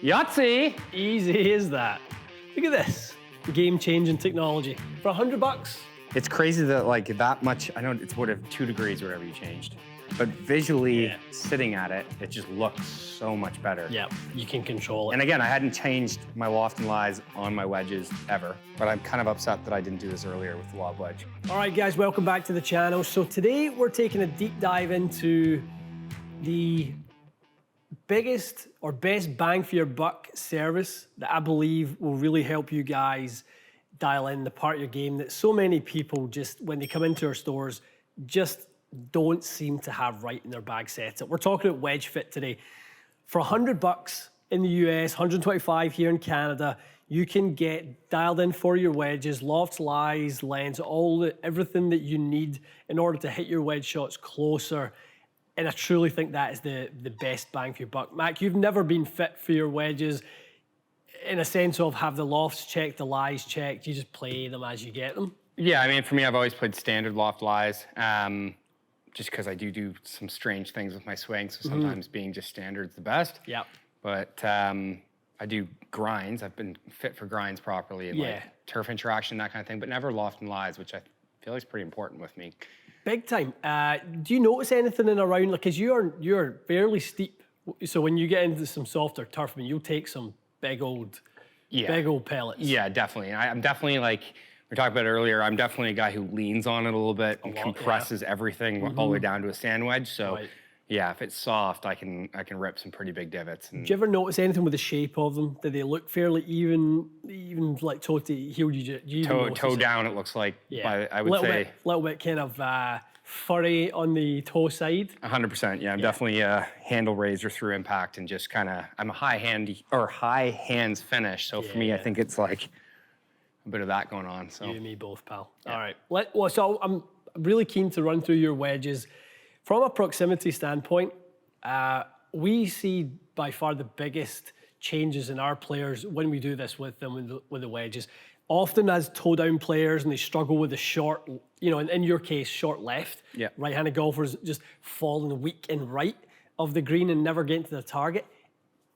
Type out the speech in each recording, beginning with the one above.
Yahtzee! Easy as that. Look at this. Game-changing technology. For $100. It's crazy that like that much, I know it's 2 degrees or whatever you changed, but visually sitting at it, it just looks so much better. Yeah, you can control it. And again, I hadn't changed my loft and lies on my wedges ever, but I'm kind of upset that I didn't do this earlier with the lob wedge. All right, guys, welcome back to the channel. So today we're taking a deep dive into the biggest or best bang for your buck service that I believe will really help you guys dial in the part of your game that so many people just, when they come into our stores, just don't seem to have right in their bag setup. We're talking about Wedge Fit today. For $100 in the US, 125 here in Canada, you can get dialed in for your wedges, lofts, lies, lens, everything that you need in order to hit your wedge shots closer. And I truly think that is the best bang for your buck. Mac, you've never been fit for your wedges in a sense of have the lofts checked, the lies checked, you just play them as you get them? Yeah, I mean, for me, I've always played standard loft lies, just because I do some strange things with my swing, so sometimes being just standard is the best. Yeah. But I do grinds. I've been fit for grinds properly and like turf interaction, that kind of thing, but never loft and lies, which I feel is pretty important with me. Big time. Do you notice anything in around, like, because you're fairly steep, so when you get into some softer turf, I mean, you'll take some big old pellets. Yeah, definitely. I'm definitely, like we talked about earlier, I'm definitely a guy who leans on it a little bit and compresses everything all the way down to a sand wedge. So yeah, if it's soft, I can rip some pretty big divots. And do you ever notice anything with the shape of them? Do they look fairly even like toe to heel? Toe down, it looks like. Yeah, I would say little bit kind of furry on the toe side. 100%. Yeah, I'm definitely a handle raiser through impact and just kind of I'm a high hands finish. So for me, I think it's like a bit of that going on. So you and me both, pal. All right. So I'm really keen to run through your wedges. From a proximity standpoint, we see by far the biggest changes in our players when we do this with them with the wedges. Often as toe down players and they struggle with the short, in your case, short left. Yeah. Right-handed golfers just falling weak and right of the green and never getting to the target.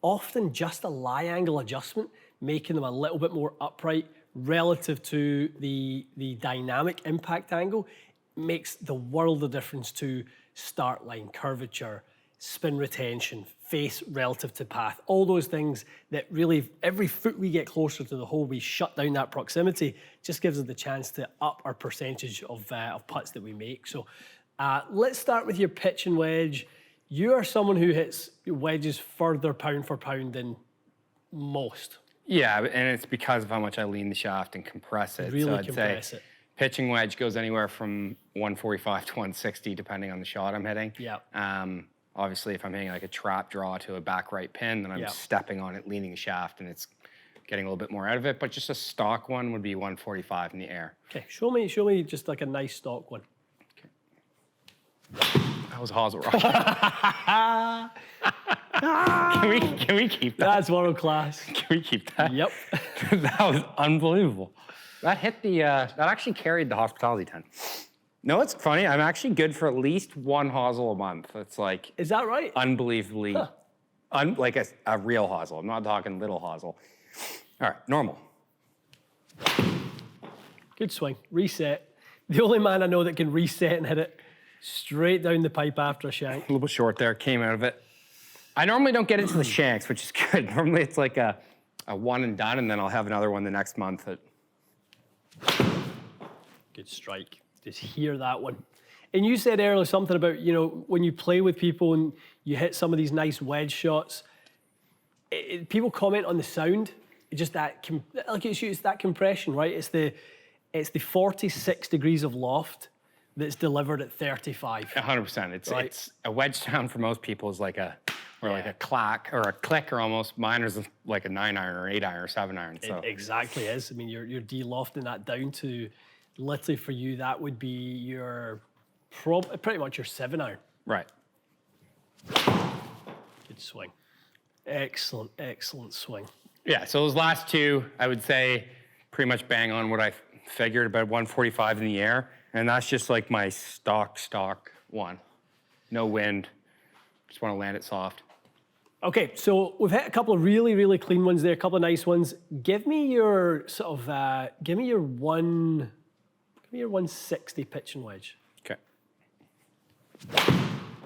Often just a lie angle adjustment, making them a little bit more upright relative to the dynamic impact angle makes the world of difference to start line, curvature, spin retention, face relative to path, all those things that really, every foot we get closer to the hole, we shut down that proximity, just gives us the chance to up our percentage of putts that we make. So let's start with your pitch and wedge. You are someone who hits wedges further pound for pound than most. Yeah, and it's because of how much I lean the shaft and compress it. Really so I'd compress say it. Pitching wedge goes anywhere from 145 to 160, depending on the shot I'm hitting. Yeah. Obviously, if I'm hitting like a trap draw to a back right pin, then I'm stepping on it, leaning the shaft, and it's getting a little bit more out of it. But just a stock one would be 145 in the air. Okay, show me just like a nice stock one. Okay. That was hosel rock. Can we keep that? That's world class. Can we keep that? Yep. That was unbelievable. That hit the, that actually carried the hospitality tent. No, it's funny. I'm actually good for at least one hosel a month. It's like... Is that right? Unbelievably, like a real hosel. I'm not talking little hosel. All right, normal. Good swing. Reset. The only man I know that can reset and hit it straight down the pipe after a shank. A little bit short there, came out of it. I normally don't get into the shanks, which is good. Normally it's like a one and done, and then I'll have another one the next month. Good strike. Just hear that one. And you said earlier something about, when you play with people and you hit some of these nice wedge shots, people comment on the sound. It's just that, it's that compression, right? It's the 46 degrees of loft that's delivered at 35. 100%. It's a wedge sound for most people is like a clack or a click, or almost. Mine is like a 9-iron or 8-iron or 7-iron. So. It exactly is. I mean, you're de-lofting that down to, literally for you, that would be your, pretty much your 7-iron. Right. Good swing. Excellent, excellent swing. Yeah, so those last two, I would say, pretty much bang on what I figured, about 145 in the air. And that's just like my stock one. No wind. Just want to land it soft. Okay, so we've hit a couple of really, really clean ones there, a couple of nice ones. Give me your sort of, give me your 160 pitch and wedge. Okay.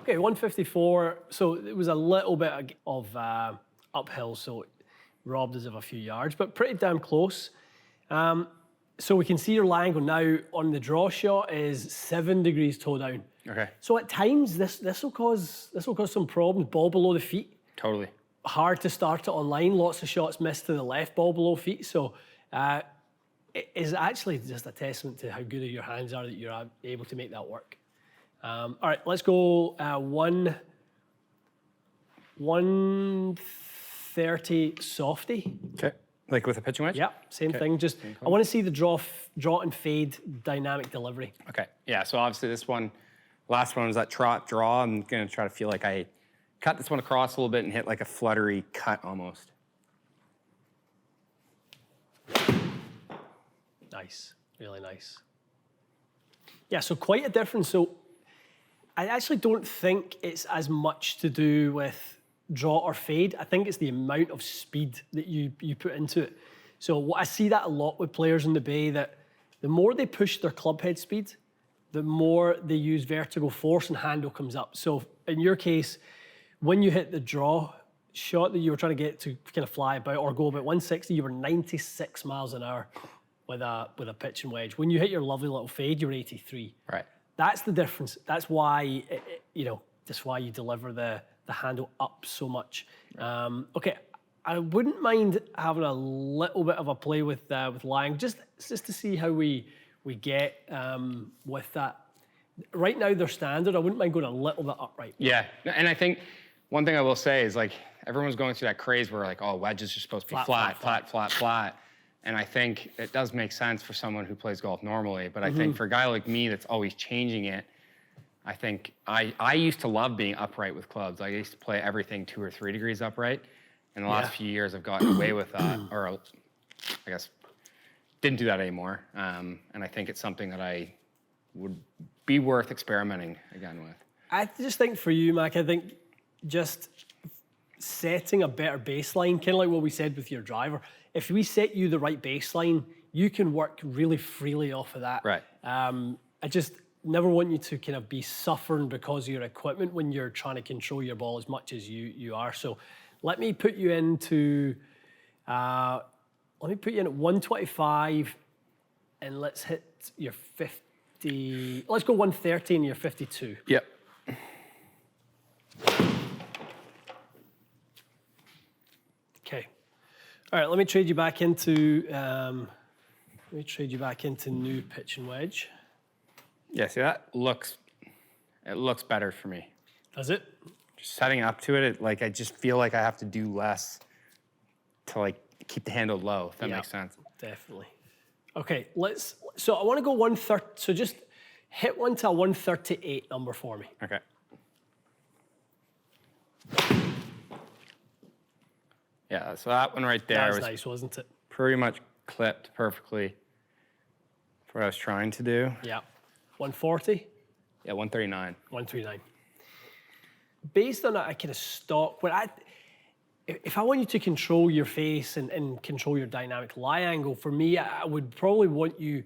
Okay, 154. So it was a little bit of uphill, so it robbed us of a few yards, but pretty damn close. So we can see your lie angle now on the draw shot is 7 degrees toe down. Okay. So at times this will cause some problems. Ball below the feet. Totally. Hard to start it online. Lots of shots missed to the left, ball below feet. So it is actually just a testament to how good your hands are that you're able to make that work. All right, let's go 130 softy. Okay. Like with a pitching wedge? Yep, same thing. Just I want to see the draw and fade dynamic delivery. Okay. Yeah, so obviously this one, last one was that trot draw. I'm going to try to feel like I cut this one across a little bit and hit like a fluttery cut almost. Nice, really nice. Yeah, so quite a difference. So I actually don't think it's as much to do with draw or fade. I think it's the amount of speed that you put into it. So I see that a lot with players in the Bay, that the more they push their club head speed, the more they use vertical force and handle comes up. So in your case, when you hit the draw shot that you were trying to get to kind of fly about or go about 160, you were 96 miles an hour with a pitch and wedge. When you hit your lovely little fade, you're 83. Right. That's the difference. That's why, that's why you deliver the handle up so much. Okay, I wouldn't mind having a little bit of a play with lying, just to see how we get with that. Right now they're standard. I wouldn't mind going a little bit upright. Yeah, and I think one thing I will say is like everyone's going through that craze where like, oh, wedges are supposed to be flat. And I think it does make sense for someone who plays golf normally, but I think for a guy like me that's always changing it, I think I used to love being upright with clubs. I used to play everything 2 or 3 degrees upright. In the last few years, I've gotten away with that, or I guess didn't do that anymore. And I think it's something that I would be worth experimenting again with. I just think for you, Mac, I think just setting a better baseline, kind of like what we said with your driver. If we set you the right baseline, you can work really freely off of that. Right. I just never want you to kind of be suffering because of your equipment when you're trying to control your ball as much as you are. So let me put you into, at 125 and let's hit your 50, let's go 130 and you're 52. Yep. Okay. All right, let me trade you back into new pitch and wedge. Yeah, see it looks better for me. Does it? Just setting up to it, I just feel like I have to do less to like keep the handle low, if that makes sense. Definitely. Okay, so I want to go 130, so just hit one to a 138 number for me. Okay. Yeah, so that one right there That was was nice, wasn't it? pretty much clipped perfectly for what I was trying to do. Yeah. 140? Yeah, 139. 139. Based on that kind of stock, if I want you to control your face and control your dynamic lie angle, for me, I would probably want you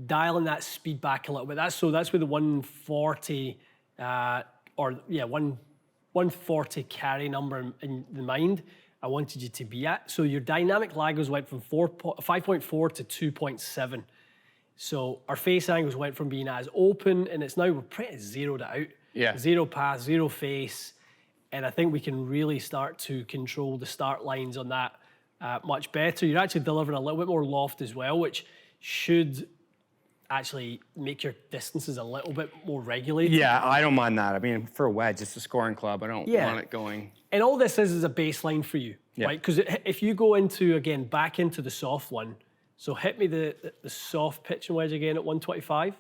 dialing that speed back a little bit. That's where the 140 140 carry number in the mind I wanted you to be at. So your dynamic lie angles went from 5.4 to 2.7. So our face angles went from being as open, and we're pretty zeroed out. Yeah. Zero path, zero face. And I think we can really start to control the start lines on that much better. You're actually delivering a little bit more loft as well, which should actually make your distances a little bit more regulated. Yeah, I don't mind that. I mean, for a wedge, it's a scoring club. I don't want it going. And all this is a baseline for you, right? Because if you go back into the soft one, so hit me the soft pitch and wedge again at 125.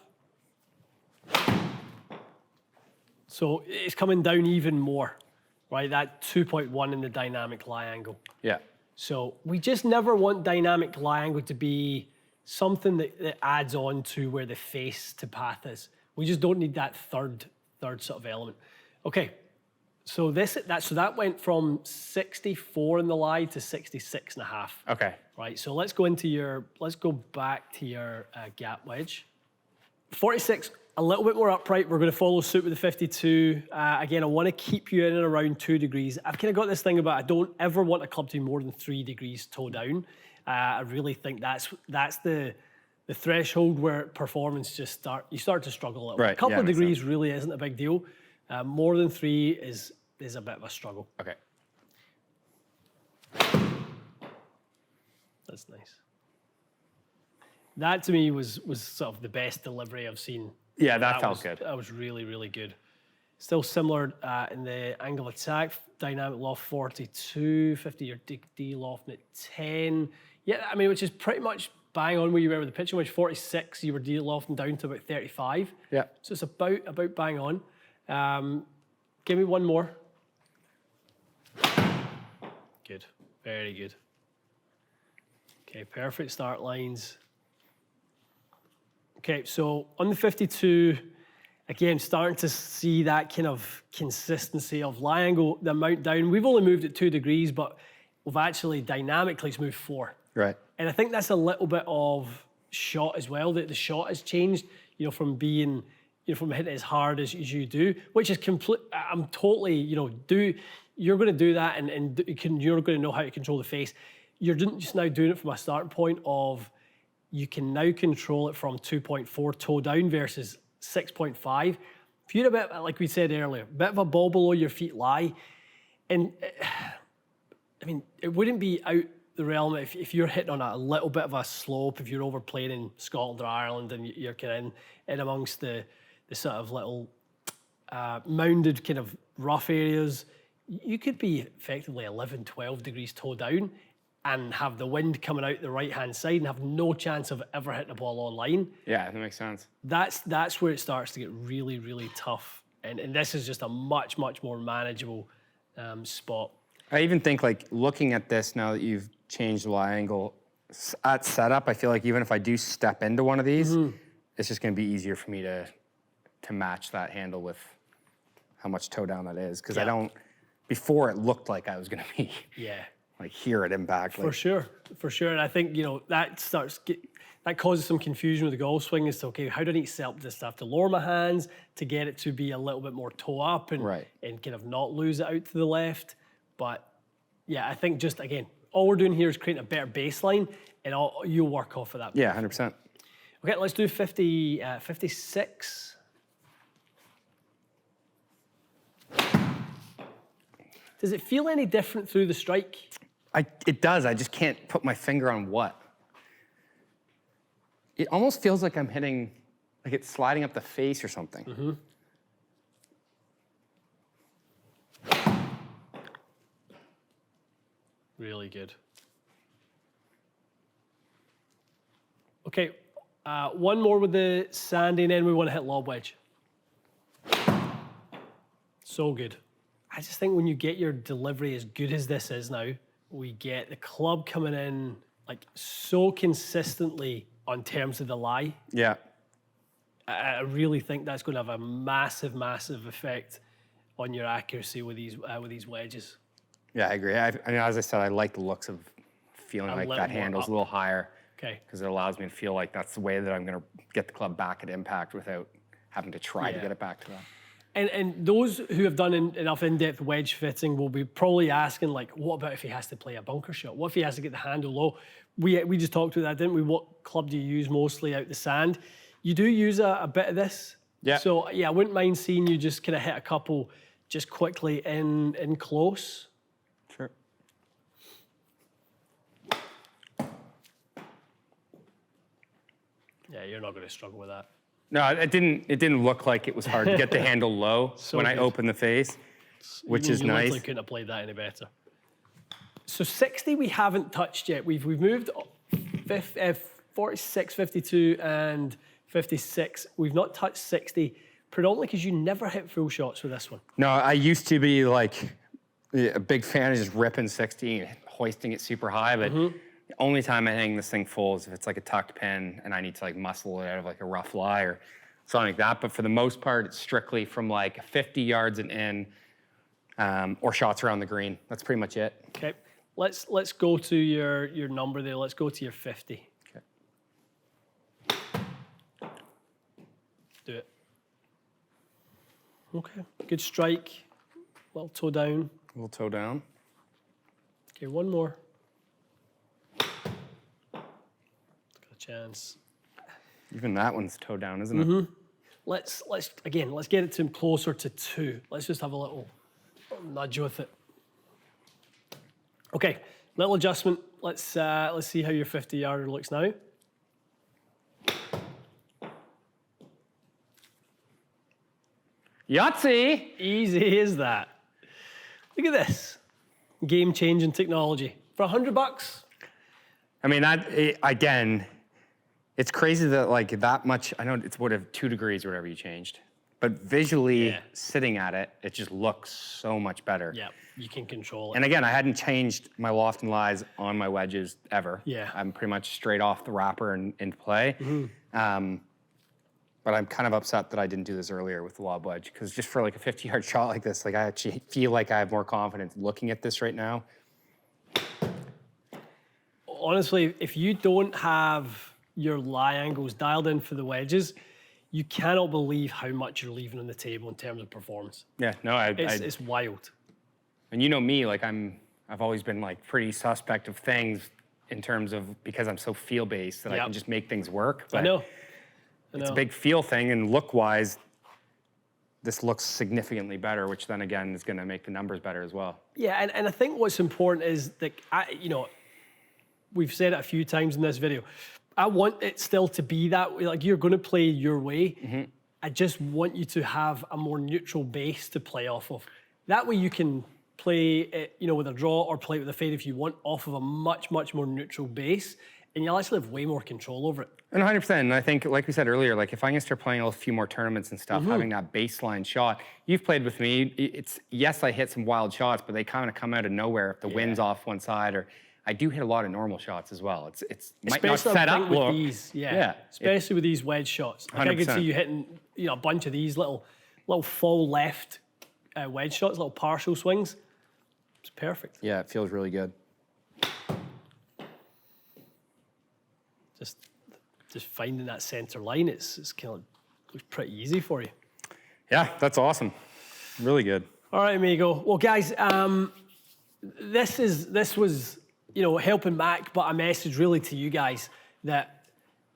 So it's coming down even more, right? That 2.1 in the dynamic lie angle. Yeah. So we just never want dynamic lie angle to be something that adds on to where the face to path is. We just don't need that third sort of element. Okay, So that went from 64 in the lie to 66.5. Okay. Right. So let's go back to your gap wedge. 46, a little bit more upright. We're going to follow suit with the 52. Again, I want to keep you in and around 2 degrees. I've kind of got this thing about I don't ever want a club to be more than 3 degrees toe down. I really think that's the threshold where performance you start to struggle a little bit. A couple of degrees really isn't a big deal. More than 3 is a bit of a struggle. Okay. That's nice. That to me was sort of the best delivery I've seen. Yeah, that felt good. That was really, really good. Still similar in the angle of attack. Dynamic loft 42, 50 your D loft at 10. Yeah, I mean, which is pretty much bang on where you were with the pitching wedge. 46, you were D lofting down to about 35. Yeah. So it's about bang on. Give me one more. Good, very good. Okay, perfect start lines. Okay, so on the 52, again, starting to see that kind of consistency of lie angle, the amount down. We've only moved it 2 degrees, but we've actually dynamically moved 4. Right. And I think that's a little bit of shot as well, that the shot has changed, from being, from hitting it as hard as you do, which is complete. I'm totally, you're going to do that and you're going to know how to control the face. You're just now doing it from a starting point of, you can now control it from 2.4 toe down versus 6.5. If you're a bit, like we said earlier, a bit of a ball below your feet lie, and I mean, it wouldn't be out the realm if you're hitting on a little bit of a slope, if you're overplaying in Scotland or Ireland and you're kind of in amongst the sort of little mounded kind of rough areas, you could be effectively 11, 12 degrees toe down and have the wind coming out the right-hand side and have no chance of ever hitting a ball on line. Yeah, that makes sense. That's where it starts to get really, really tough. And this is just a much, much more manageable spot. I even think, like, looking at this now that you've changed the lie angle, at setup, I feel like even if I do step into one of these, it's just going to be easier for me to match that handle with how much toe down that is. Because I don't, before it looked like I was going to be like here at impact. For sure. And I think, that causes some confusion with the golf swing as to, okay, how do I need to set up this stuff to lower my hands to get it to be a little bit more toe up and kind of not lose it out to the left. But yeah, I think just, again, all we're doing here is creating a better baseline and you'll work off of that. Yeah, 100%. Okay, let's do 56. Does it feel any different through the strike? It does. I just can't put my finger on what. It almost feels like I'm hitting, like it's sliding up the face or something. Really good. Okay, one more with the sandy, and then we want to hit lob wedge. So good. I just think when you get your delivery as good as this is now, we get the club coming in like so consistently on terms of the lie. Yeah. I really think that's going to have a massive, massive effect on your accuracy with these wedges. Yeah, I agree. I mean, as I said, I like the looks of feeling like that handle's a little higher. Okay. Because it allows me to feel like that's the way that I'm going to get the club back at impact without having to try to get it back to that. And those who have done enough in-depth wedge fitting will be probably asking, like, what about if he has to play a bunker shot? What if he has to get the handle low? We just talked about that, didn't we? What club do you use mostly out the sand? You do use a bit of this. Yeah. So, yeah, I wouldn't mind seeing you just kind of hit a couple just quickly in close. Sure. Yeah, you're not going to struggle with that. No, it didn't look like it was hard to get the handle low when I opened the face, which is you nice. You couldn't have played that any better. So 60 we haven't touched yet. We've moved 46, 52, and 56. We've not touched 60, predominantly because you never hit full shots with this one. No, I used to be like a big fan of just ripping 60 and hoisting it super high, but the only time I hang this thing full is if it's like a tucked pin and I need to like muscle it out of like a rough lie or something like that. But for the most part, it's strictly from like 50 yards and in or shots around the green. That's pretty much it. Okay. Let's go to your number there. Let's go to your 50. Okay. Do it. Okay. Good strike. Little toe down. A little toe down. Okay, one more. Got a chance. Even that one's toe down, isn't it? Let's get it to him closer to 2. Let's just have a little nudge with it. Okay, little adjustment. Let's see how your 50-yarder looks now. Yahtzee! Easy as that. Look at this. Game-changing technology. For $100. I mean, again, it's crazy that like that much, I know it's what, 2 degrees or whatever you changed, but visually sitting at it, it just looks so much better. Yeah, you can control it. And again, I hadn't changed my loft and lies on my wedges ever. Yeah. I'm pretty much straight off the wrapper and into play. But I'm kind of upset that I didn't do this earlier with the lob wedge, because just for like a 50-yard shot like this, like I actually feel like I have more confidence looking at this right now. Honestly, if you don't have your lie angles dialed in for the wedges, you cannot believe how much you're leaving on the table in terms of performance. Yeah, no, It's wild. And you know me, like I've always been like pretty suspect of things in terms of, because I'm so feel-based that I can just make things work. But I know. It's a big feel thing, and look-wise, this looks significantly better, which then again is going to make the numbers better as well. Yeah, and I think what's important is that, we've said it a few times in this video, I want it still to be that way. Like, you're going to play your way. I just want you to have a more neutral base to play off of. That way you can play it, with a draw or play it with a fade if you want, off of a much, much more neutral base, and you'll actually have way more control over it. And 100%. And I think, like we said earlier, like if I can start playing a few more tournaments and stuff, having that baseline shot, you've played with me. Yes, I hit some wild shots, but they kind of come out of nowhere if the wind's off one side, or I do hit a lot of normal shots as well. It's might not set up with these, especially with these wedge shots. Like I could see you hitting, a bunch of these little fall left wedge shots, little partial swings. It's perfect. Yeah, it feels really good. Just finding that center line, it's kind of looks pretty easy for you. Yeah, that's awesome. Really good. All right, amigo. Well, guys, this was helping Mac, but a message really to you guys that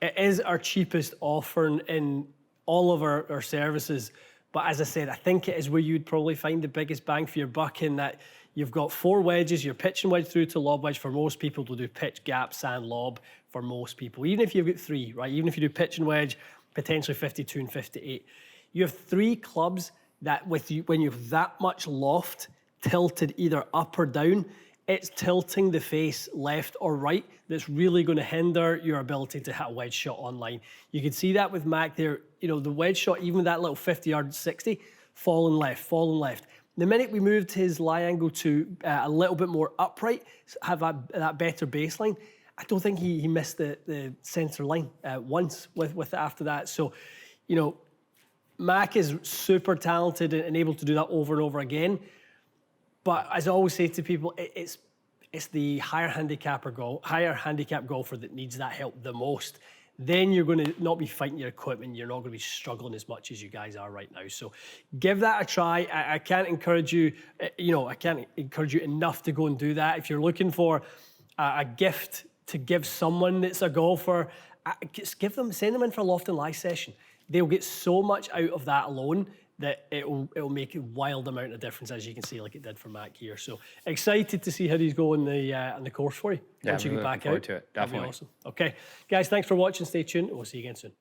it is our cheapest offer in all of our services. But as I said, I think it is where you'd probably find the biggest bang for your buck, in that you've got 4 wedges, you're pitch and wedge through to lob wedge for most people, to do pitch, gap, sand, lob for most people. Even if you've got 3, right? Even if you do pitch and wedge, potentially 52 and 58. You have 3 clubs that when you have that much loft tilted either up or down, it's tilting the face left or right that's really going to hinder your ability to hit a wedge shot online. You can see that with Mac there. The wedge shot, even that little 50-yard 60, falling left. The minute we moved his lie angle to a little bit more upright, have that better baseline, I don't think he missed the center line once with it after that. So, Mac is super talented and able to do that over and over again. But as I always say to people, it's the higher handicap golfer that needs that help the most. Then you're going to not be fighting your equipment. You're not going to be struggling as much as you guys are right now. So give that a try. I can't encourage you, I can't encourage you enough to go and do that. If you're looking for a gift to give someone that's a golfer, just send them in for a loft and lie session. They'll get so much out of that alone that it'll make a wild amount of difference, as you can see, like it did for Mac here. So excited to see how these go on the course for you. Yeah, once you get back out. To it. Definitely. That'd be awesome. Okay, guys, thanks for watching. Stay tuned. We'll see you again soon.